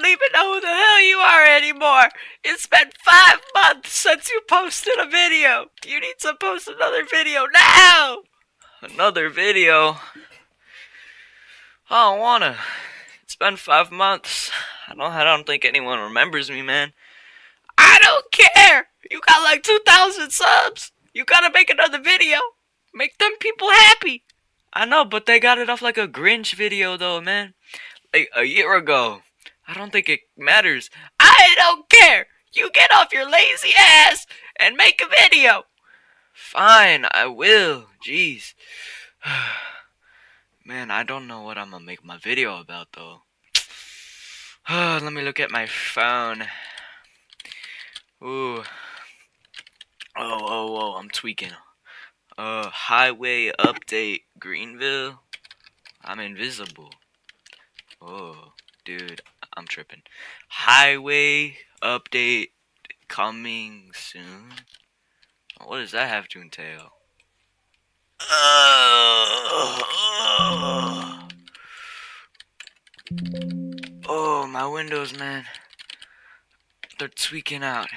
don't even know who the hell you are anymore. It's been 5 months since you posted a video. You need to post another video now. Another video? I don't wanna. It's been 5 months. I don't think anyone remembers me, man. I don't care. You got like 2,000 subs. You gotta make another video. Make them people happy. I know, but they got it off like a Grinch video though, man. Like a year ago. I don't think it matters. I don't care. You get off your lazy ass and make a video. Fine, I will. Jeez. Man, I don't know what I'm gonna make my video about though. Let me look at my phone. Ooh. Oh, I'm tweaking. Highway update Greenville. I'm invisible. Oh, dude, I'm tripping. Highway update coming soon. What does that have to entail? Oh, my windows, man. They're tweaking out.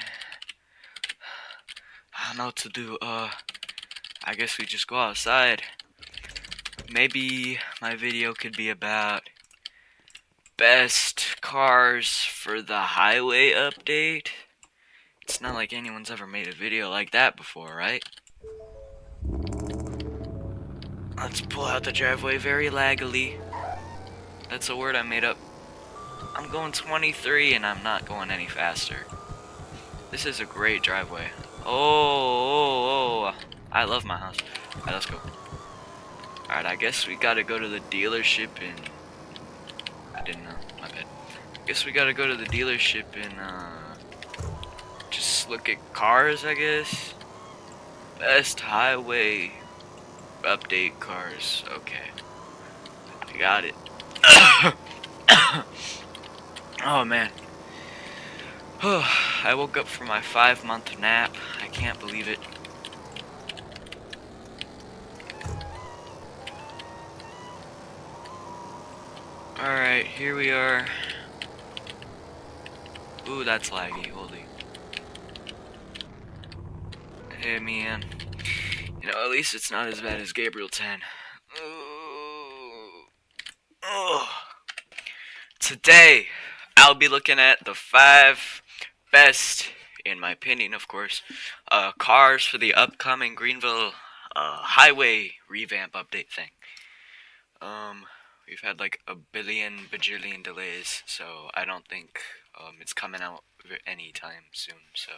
I don't know what to do. I guess we just go outside. Maybe my video could be about best cars for the highway update. It's not like anyone's ever made a video like that before, right? Let's pull out the driveway very laggily. That's a word I made up. I'm going 23 and I'm not going any faster. This is a great driveway. Oh, I love my house. Alright, let's go. Alright, I guess we gotta go to the dealership in... I didn't know, my bad. I guess we gotta go to the dealership and, just look at cars, I guess. Best highway update cars. Okay. I got it. Oh, man. I woke up from my 5-month nap. I can't believe it. Alright, here we are. Ooh, that's laggy, holy. Hey, man. You know, at least it's not as bad as Gabriel 10. Ooh. Today, I'll be looking at the 5 best, in my opinion, of course, cars for the upcoming Greenville highway revamp update thing. We've had like a bajillion delays, so I don't think it's coming out anytime soon. So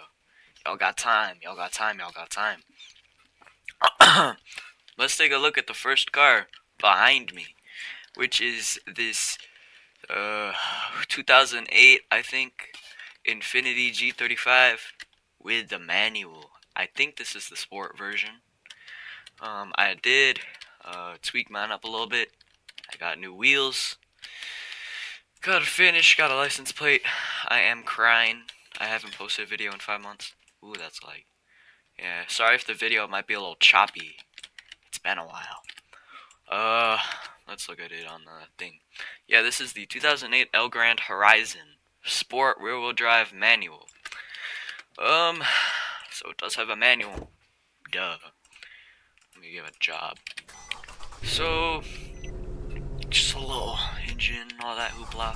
y'all got time. Let's take a look at the first car behind me, which is this 2008, I think, Infiniti G35 with the manual. I think this is the sport version. I did tweak mine up a little bit. I got new wheels. Got a finish, got a license plate. I am crine. I haven't posted a video in 5 months. Ooh, that's like... Yeah, sorry if the video might be a little choppy. It's been a while. Let's look at it on the thing. Yeah, this is the 2008 El Grande Horizon Sport rear-wheel drive manual. So it does have a manual. Duh. Let me give it a job. So, just a little engine, all that hoopla.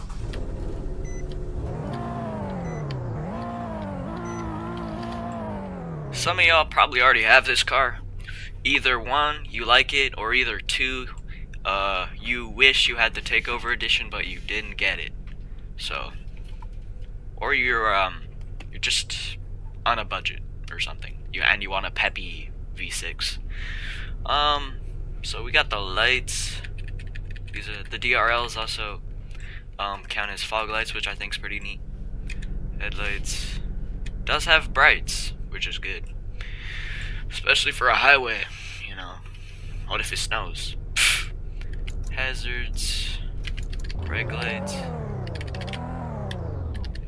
Some of y'all probably already have this car. Either 1, you like it, or either 2, you wish you had the takeover edition, but you didn't get it. So, or you're just on a budget or something. You want a peppy V6. So we got the lights. These are the DRLs also count as fog lights, which I think is pretty neat. Headlights does have brights, which is good, especially for a highway. You know, what if it snows? Hazards, brake lights,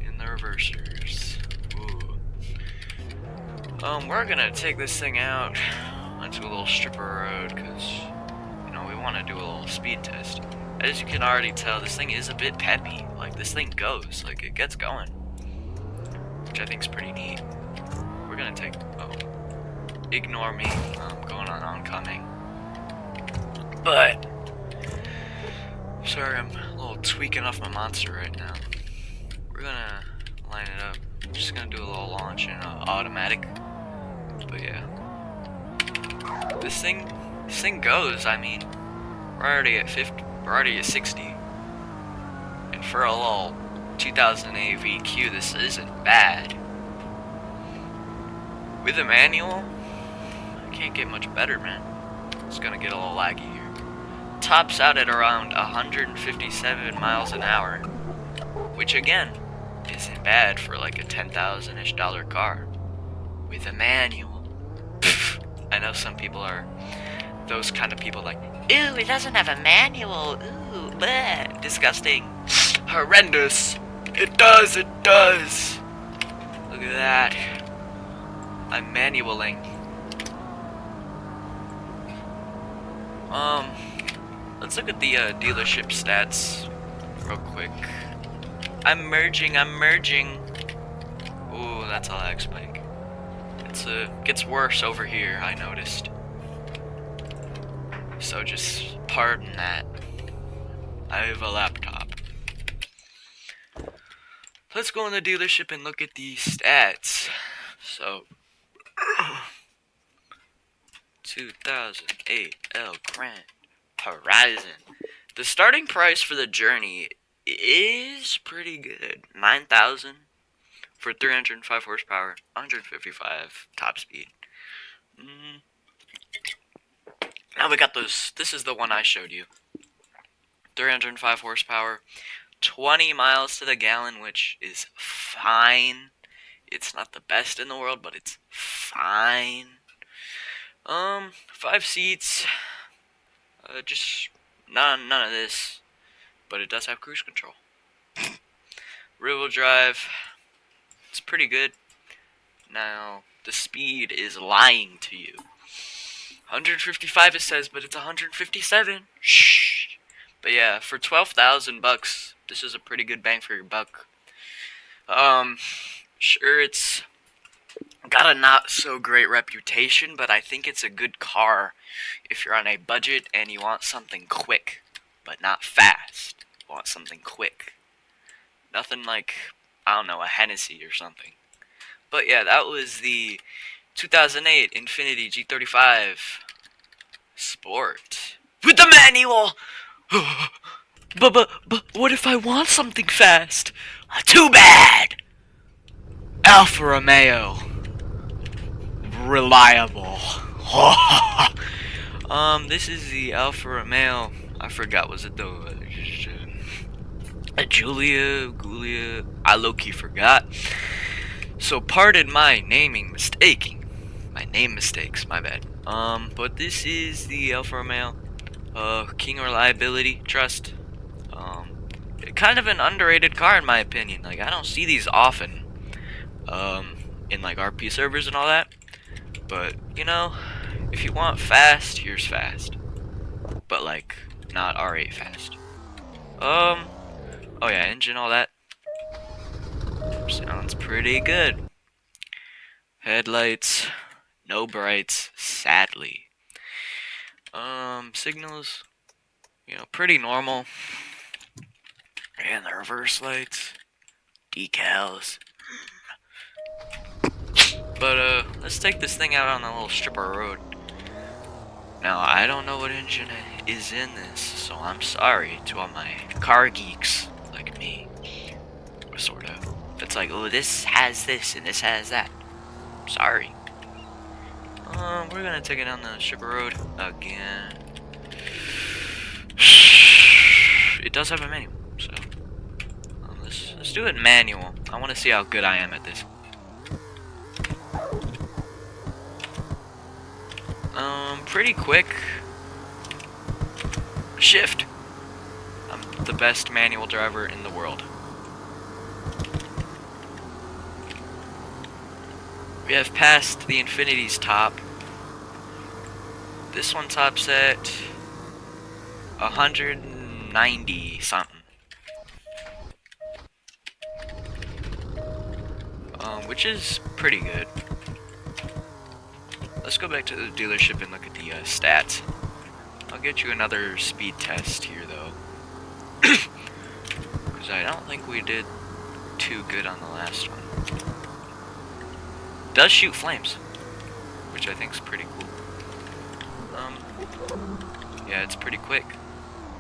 and the reversers. Ooh. We're gonna take this thing out onto a little stripper road, cause you know we want to do a little speed test. As you can already tell, this thing is a bit peppy. Like, this thing goes. Like, it gets going, which I think is pretty neat. We're gonna take. Oh, ignore me. I'm going on oncoming. But sorry, I'm a little tweaking off my monster right now. We're gonna line it up. I'm just gonna do a little launch in automatic. But yeah, this thing goes. I mean, we're already at 50. We're already at 60. And for a little 2008 VQ, this isn't bad. With a manual, I can't get much better, man. It's gonna get a little laggy here. Tops out at around 157 miles an hour, which again isn't bad for like a $10,000-ish car with a manual. I know some people are those kind of people like, ooh, it doesn't have a manual, ooh, bleh, disgusting, horrendous. It does. Look at that. I'm manualing. Let's look at the dealership stats real quick. I'm merging. Ooh, that's a lag spike. It's gets worse over here, I noticed. So just pardon that. I have a laptop. Let's go in the dealership and look at the stats. So 2008 L Crine Horizon. The starting price for the Journey is pretty good. 9,000 for 305 horsepower, 155 top speed. Now we got those. This is the one I showed you. 305 horsepower, 20 miles to the gallon, which is fine. It's not the best in the world, but it's fine. 5 seats. Just none of this, but it does have cruise control. Rear-wheel drive. It's pretty good. Now the speed is lying to you. 155 it says, but it's 157. Shh. But yeah, for $12,000, this is a pretty good bang for your buck. Sure, it's got a not so great reputation, but I think it's a good car if you're on a budget and you want something quick, but not fast. You want something quick. Nothing like, I don't know, a Hennessy or something. But yeah, that was the 2008 Infiniti G35 Sport with the manual. But what if I want something fast? Too bad. Alfa Romeo, reliable. This is the Alfa Romeo. I forgot, was it the Giulia? I low-key forgot. So pardon my name mistakes, my bad. But this is the Alfa Romeo, King of Reliability, Trust. Kind of an underrated car in my opinion. Like, I don't see these often, in like RP servers and all that. But you know, if you want fast, here's fast. But like, not R8 fast. Oh yeah, engine, all that. Sounds pretty good. Headlights, no brights, sadly. Signals, you know, pretty normal. And the reverse lights, decals. But let's take this thing out on a little strip of road. Now, I don't know what engine is in this, so I'm sorry to all my car geeks like me. Sort of. It's like, oh, this has this and this has that. Sorry. We're gonna take it down the strip of road again. It does have a manual, so let's do it manual. I want to see how good I am at this. Pretty quick. Shift. I'm the best manual driver in the world. We have passed the Infiniti's top. This one tops at 190 something. which is pretty good. Let's go back to the dealership and look at the stats. I'll get you another speed test here, though. Because I don't think we did too good on the last one. Does shoot flames, which I think is pretty cool. Yeah, it's pretty quick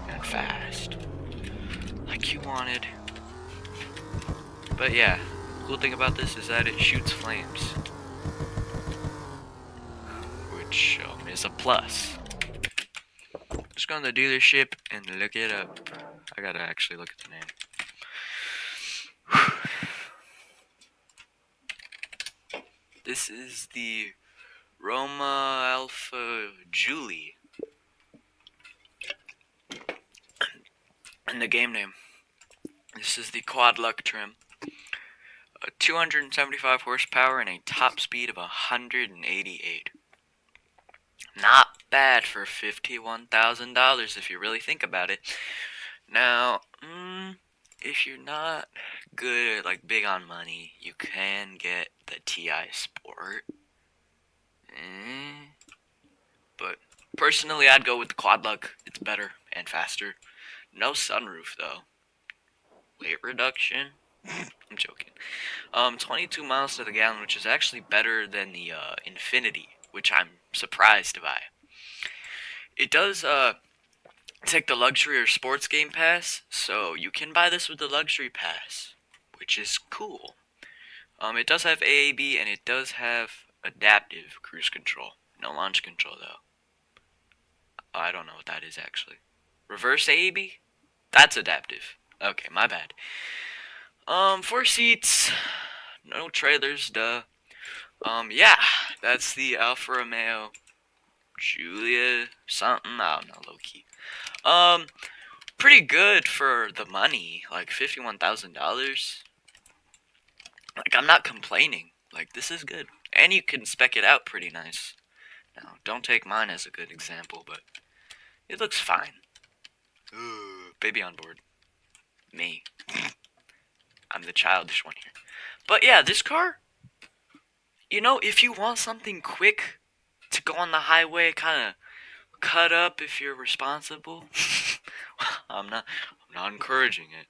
and fast, like you wanted. But yeah, cool thing about this is that it shoots flames, which is a plus. Let's go in the dealership and look it up. I gotta actually look at the name. This is the Roma Alpha Julie. And the game name. This is the quad luck trim. 275 horsepower and a top speed of 188. Not bad for $51,000 if you really think about it. Now, if you're not good, like big on money, you can get the TI Sport. But personally, I'd go with the quad luck. It's better and faster. No sunroof though. Weight reduction. I'm joking. 22 miles to the gallon, which is actually better than the Infinity, which I'm surprised by. It does take the luxury or sports game pass, so you can buy this with the luxury pass, which is cool. It does have AAB and it does have adaptive cruise control. No launch control though. I don't know what that is actually. Reverse AAB? That's adaptive. Okay, my bad. 4 seats, no trailers, duh. Yeah, that's the Alfa Romeo Giulia something, I don't know, low key. Pretty good for the money, like $51,000. Like, I'm not complaining. Like, this is good. And you can spec it out pretty nice. Now, don't take mine as a good example, but it looks fine. Ooh, baby on board. Me. I'm the childish one here. But yeah, this car, you know, if you want something quick to go on the highway, kind of cut up if you're responsible. I'm not encouraging it.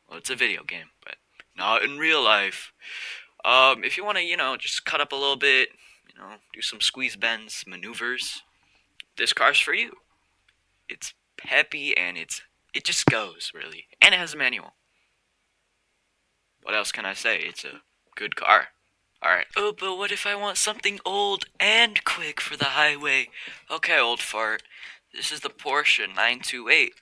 Well, it's a video game, but not in real life. If you want to, you know, just cut up a little bit, you know, do some squeeze bends, maneuvers, this car's for you. It's peppy and it just goes, really. And it has a manual. What else can I say? It's a good car. Alright. Oh, but what if I want something old and quick for the highway? Okay, old fart. This is the Porsche 928.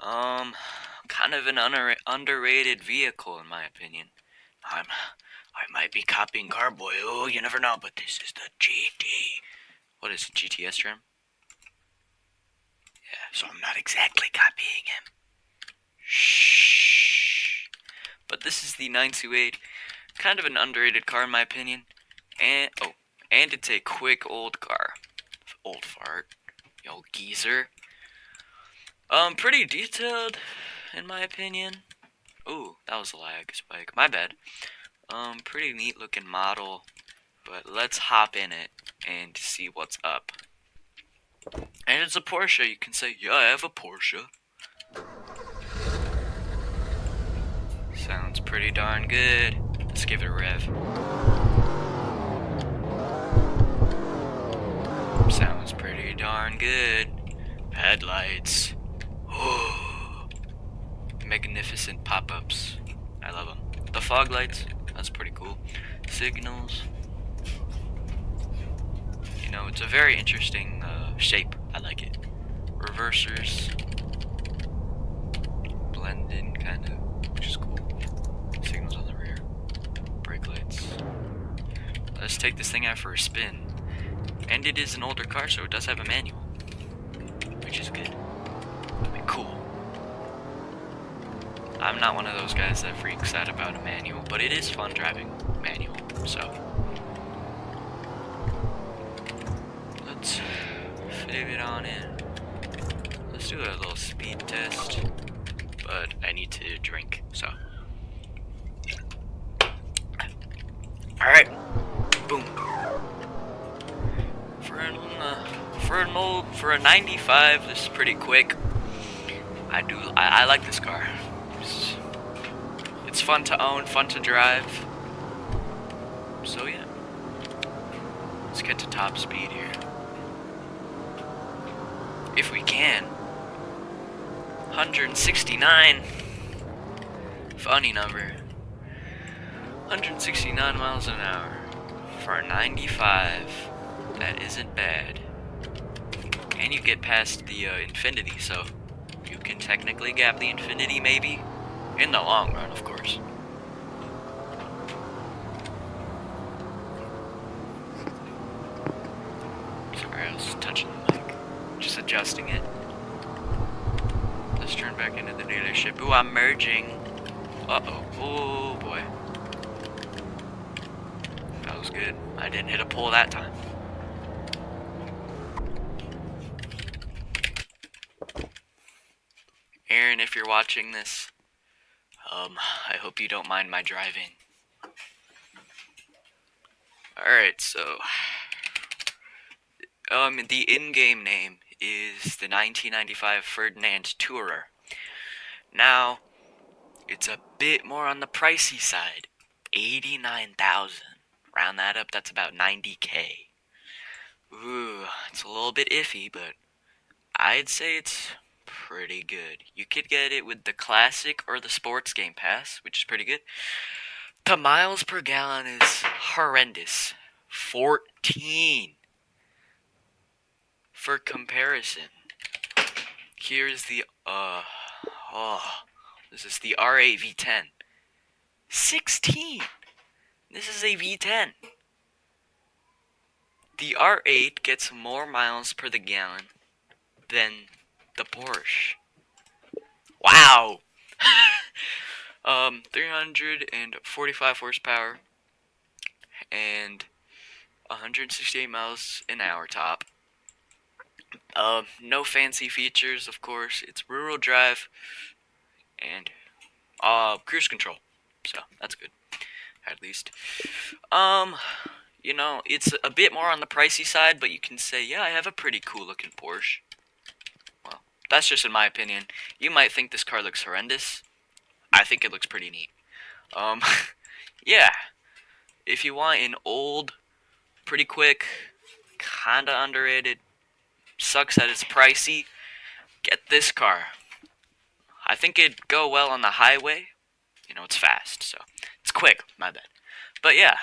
Kind of an underrated vehicle in my opinion. I might be copying Carboy. Oh, you never know, but this is the GT. What is it, GTS trim? Yeah, so I'm not exactly copying him. Shh. But this is the 928. Kind of an underrated car in my opinion. And it's a quick old car. Old fart. You old geezer. Pretty detailed in my opinion. Ooh, that was a lag spike. My bad. Pretty neat looking model. But let's hop in it and see what's up. And it's a Porsche. You can say, yeah, I have a Porsche. Sounds pretty darn good. Let's give it a rev. Sounds pretty darn good. Headlights. Oh, magnificent pop-ups. I love them. The fog lights. That's pretty cool. Signals. You know, it's a very interesting shape. I like it. Reversers. Blend in, kind of, which is cool. Signals on the rear. Brake lights. Let's take this thing out for a spin. And it is an older car, so it does have a manual, which is good. I mean, cool. I'm not one of those guys that freaks out about a manual, but it is fun driving manual, so. Let's fit it on in. Let's do a little speed test, but I need to drink, so. Alright, boom. For a 95, this is pretty quick. I like this car. It's fun to own, fun to drive. So yeah, let's get to top speed here. If we can. 169. Funny number. 169 miles an hour for a 95. That isn't bad. And you get past the infinity, so you can technically gap the infinity, maybe. In the long run, of course. Sorry, I was touching the mic. Just adjusting it. Let's turn back into the dealership. Ooh, I'm merging. Uh-oh. Oh, boy. That was good. I didn't hit a pole that time. Aaron, if you're watching this, I hope you don't mind my driving. Alright, so the in-game name is the 1995 Ferdinand Tourer. Now, it's a bit more on the pricey side. 89,000. Round that up, that's about 90K. Ooh, it's a little bit iffy, but I'd say it's pretty good. You could get it with the Classic or the Sports Game Pass, which is pretty good. The miles per gallon is horrendous. 14. For comparison, here's the, this is the R8 V10. 16. This is a V10. The R8 gets more miles per the gallon than the Porsche. Wow. 345 horsepower and 168 miles an hour top. No fancy features, of course. It's rural drive and cruise control. So that's good, at least. You know, it's a bit more on the pricey side, but you can say, yeah, I have a pretty cool looking Porsche. Well, that's just in my opinion. You might think this car looks horrendous. I think it looks pretty neat. Yeah. If you want an old, pretty quick, kinda underrated, sucks that it's pricey, get this car. I think it'd go well on the highway. You know, it's fast, so it's quick, my bad. But yeah,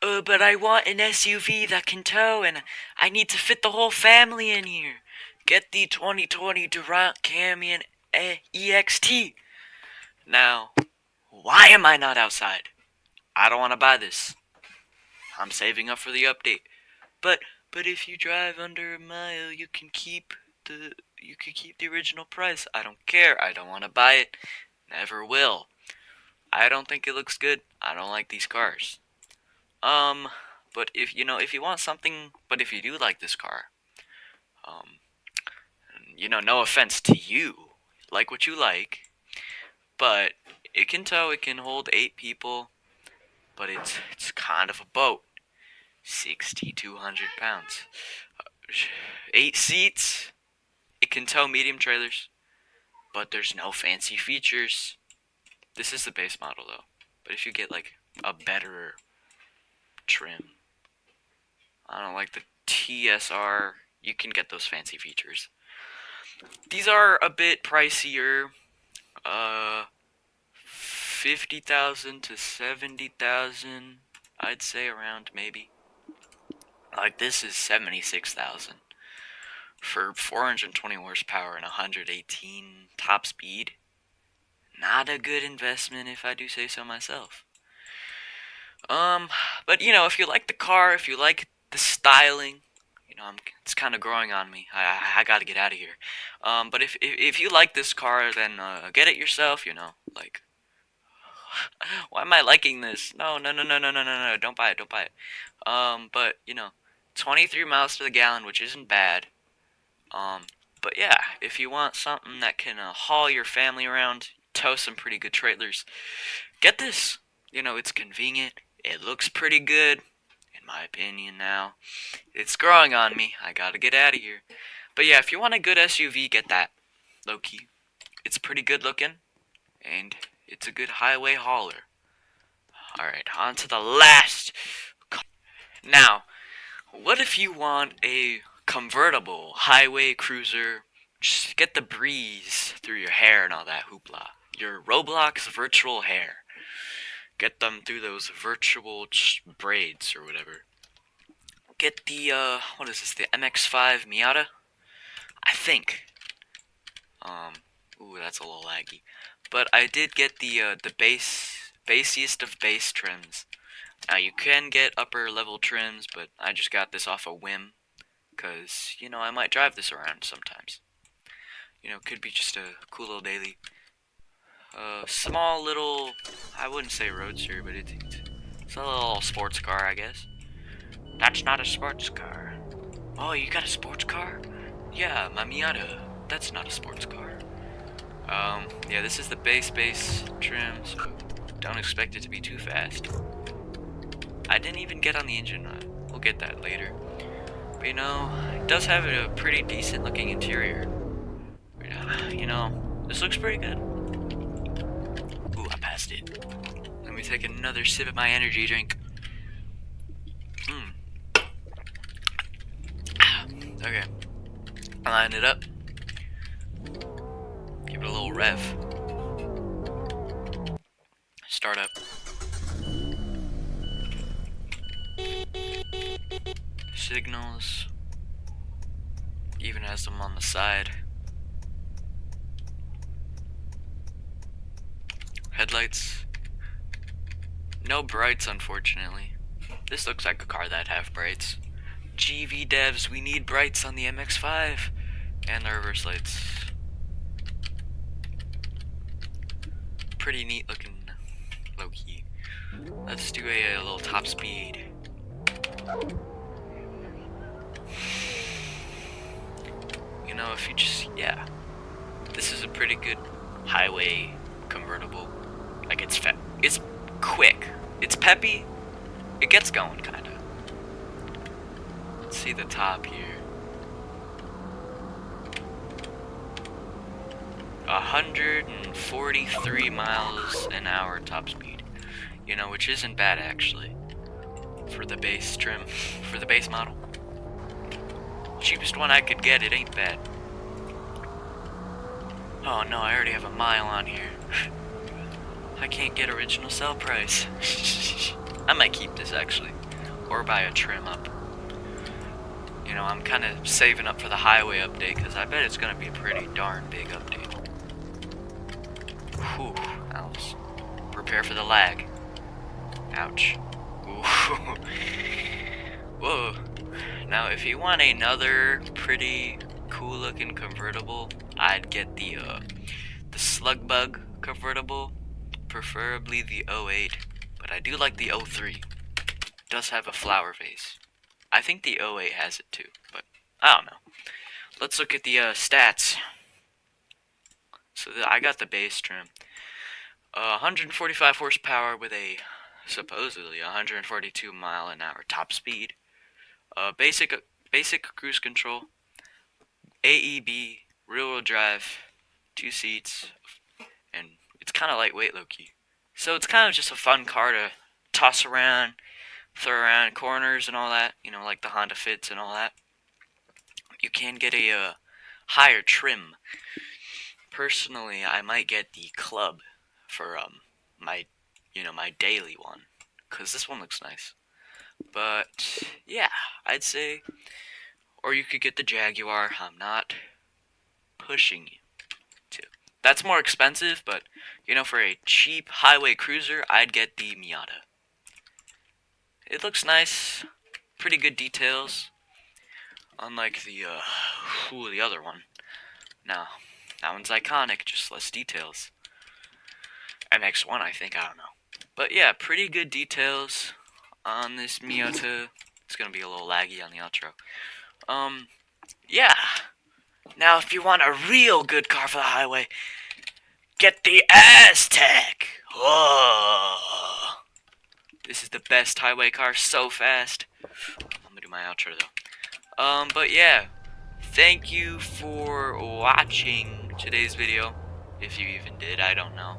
but I want an SUV that can tow, and I need to fit the whole family in here. Get the 2020 Durant Camion EXT. Now, why am I not outside? I don't want to buy this. I'm saving up for the update. But if you drive under a mile, you can keep the original price. I don't care. I don't want to buy it. Never will. I don't think it looks good. I don't like these cars. But if you want something, but if you do like this car, no offense to you, like what you like, but it can tow, it can hold 8 people, but it's kind of a boat. 6,200 pounds. 8 seats. It can tow medium trailers, but there's no fancy features. This is the base model though. But if you get like a better trim, I don't know, like the TSR, you can get those fancy features. These are a bit pricier. 50,000 to 70,000, I'd say, around, maybe. Like this is 76,000 for 420 horsepower and 118 top speed. Not a good investment, if I do say so myself. But if you like the car, if you like the styling, it's kind of growing on me. I gotta get out of here. But if you like this car, then get it yourself. Like, why am I liking this? No, don't buy it. But 23 miles to the gallon, which isn't bad. But yeah, if you want something that can haul your family around, tow some pretty good trailers, get this. It's convenient. It looks pretty good, in my opinion now. It's growing on me. I gotta get out of here. But yeah, if you want a good SUV, get that. Low-key. It's pretty good looking, and it's a good highway hauler. Alright, on to the last. Now, what if you want a convertible highway cruiser? Just get the breeze through your hair and all that hoopla. Your Roblox virtual hair. Get them through those virtual braids or whatever. Get the, what is this, the MX-5 Miata? I think. Ooh, that's a little laggy. But I did get the basiest of base trims. Now, you can get upper level trims, but I just got this off a whim. Because, you know, I might drive this around sometimes. You know, could be just a cool little daily. Small little, I wouldn't say roadster, but it's a little sports car, I guess. That's not a sports car. Oh, you got a sports car? Yeah, my Miata. That's not a sports car. Yeah, this is the base trim, so don't expect it to be too fast. I didn't even get on the engine. We'll get that later. But, you know, it does have a pretty decent looking interior. You know, this looks pretty good. Ooh, I passed it. Let me take another sip of my energy drink. Okay. I line it up. Give it a little rev. Start up. Signals. Even has them on the side. Headlights. No brights, unfortunately. This looks like a car that'd have brights. GV devs, we need brights on the MX-5. And the reverse lights. Pretty neat looking, low-key. Let's do a little top speed. You know, if you just, yeah. This is a pretty good highway convertible. Like, it's quick. It's peppy. It gets going, kinda. Let's see the top here. 143 miles an hour top speed. You know, which isn't bad, actually. For the base trim. For the base model. Cheapest one I could get, it ain't bad. Oh no, I already have a mile on here. I can't get original sell price. I might keep this, actually. Or buy a trim up. You know, I'm kind of saving up for the highway update, because I bet it's going to be a pretty darn big update. Whew, that was... Prepare for the lag. Ouch. Ooh. Whoa. Now, if you want another pretty cool looking convertible, I'd get the Slug Bug convertible, preferably the 08, but I do like the 03. It does have a flower vase. I think the 08 has it too, but I don't know. Let's look at the stats. So I got the base trim. 145 horsepower with a supposedly 142 mile an hour top speed. Basic cruise control. AEB, rear-wheel drive, 2 seats, and it's kind of lightweight, low-key. So it's kind of just a fun car to toss around, throw around corners and all that, you know, like the Honda Fits and all that. You can get a higher trim. Personally, I might get the Club for my daily one, cause this one looks nice. But yeah, I'd say, or you could get the Jaguar. I'm not pushing you to. That's more expensive, but you know, for a cheap highway cruiser, I'd get the Miata. It looks nice, pretty good details, unlike the other one. Now, that one's iconic, just less details. MX-1, I think, I don't know. But yeah, pretty good details on this Miata. It's gonna be a little laggy on the outro. Yeah. Now, if you want a real good car for the highway, get the Aztec. Oh. This is the best highway car, so fast. I'm gonna do my outro though. But yeah, thank you for watching today's video. If you even did, I don't know.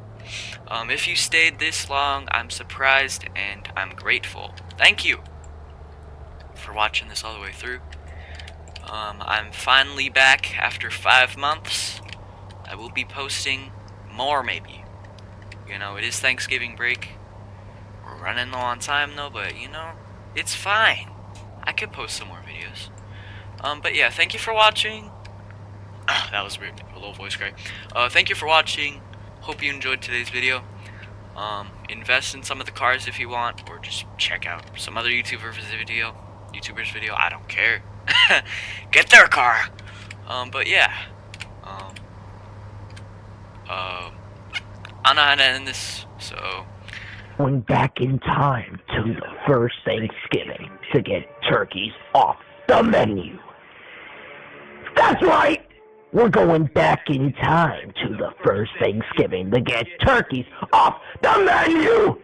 If you stayed this long, I'm surprised and I'm grateful. Thank you for watching this all the way through. I'm finally back after 5 months. I will be posting more, maybe. You know, it is Thanksgiving break. We're running low on time though, but you know, it's fine. I could post some more videos. But yeah, thank you for watching. That was weird, a little voice crack. Thank you for watching. Hope you enjoyed today's video. Invest in some of the cars if you want, or just check out some other YouTuber's video. I don't care. Get their car. But yeah. I don't know how to end this, so. Going back in time to the first Thanksgiving to get turkeys off the menu. That's right! We're going back in time to the first Thanksgiving to get turkeys off the menu!